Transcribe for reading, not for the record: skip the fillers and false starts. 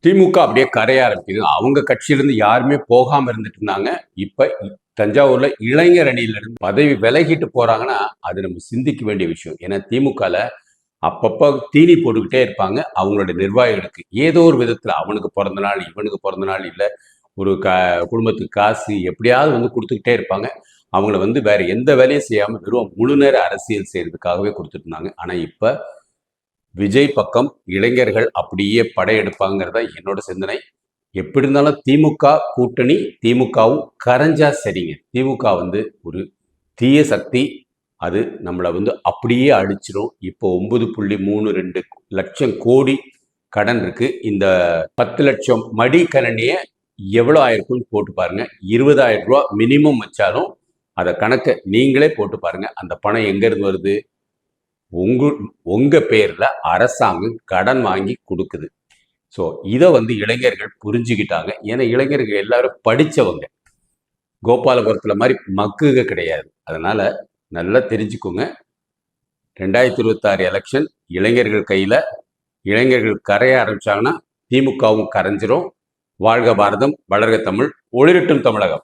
திமுக அப்படியே கரைய ஆரம்பிக்குது. அவங்க கட்சியிலிருந்து யாருமே போகாம இருந்துட்டு இருந்தாங்க. இப்ப தஞ்சாவூர்ல இளைஞர் அணியில இருந்து பதவி விலகிட்டு போறாங்கன்னா, அது நம்ம சிந்திக்க வேண்டிய விஷயம். ஏன்னா திமுகல அப்பப்ப தீனி போட்டுக்கிட்டே இருப்பாங்க. அவங்களுடைய நிர்வாகிகளுக்கு ஏதோ ஒரு விதத்துல அவனுக்கு பிறந்த நாள், இவனுக்கு பிறந்த நாள், இல்ல ஒரு குடும்பத்துக்கு காசு எப்படியாவது வந்து கொடுத்துக்கிட்டே இருப்பாங்க. அவங்கள வந்து வேற எந்த வேலையும் செய்யாம வெறும் முழு நேர அரசியல் செய்யறதுக்காகவே கொடுத்துட்டு இருந்தாங்க. ஆனா இப்ப விஜய் பக்கம் இளைஞர்கள் அப்படியே படையெடுப்பாங்கிறத என்னோட சிந்தனை. எப்படி இருந்தாலும் திமுக கூட்டணி, திமுகவும் கரைஞ்சா சரிங்க. திமுக வந்து ஒரு தீய சக்தி. அது நம்மளை வந்து அப்படியே அழிச்சிரும். இப்போ 9.32 லட்சம் கோடி கடன் இருக்கு. இந்த 10 லட்சம் மடிக்கணினிய எவ்வளோ ஆயிருக்குன்னு போட்டு பாருங்க. 20,000 ரூபா மினிமம் வச்சாலும் அதை கணக்கை நீங்களே போட்டு பாருங்க. அந்த பணம் எங்க இருந்து வருது? உங்க பேர்ல அரசாங்கம் கடன் வாங்கி கொடுக்குது. ஸோ இதை வந்து இளைஞர்கள் புரிஞ்சுக்கிட்டாங்க. ஏன்னா இளைஞர்கள் எல்லாரும் படித்தவங்க, கோபாலபுரத்துல மாதிரி மக்குக கிடையாது. அதனால நல்லா தெரிஞ்சுக்கோங்க. 2026 எலெக்ஷன் இளைஞர்கள் கையில. இளைஞர்கள் கரைய ஆரம்பிச்சாங்கன்னா திமுகவும் கரைஞ்சிரும். வாழ்க பாரதம், வளர்க தமிழ், ஒளிரட்டும் தமிழகம்.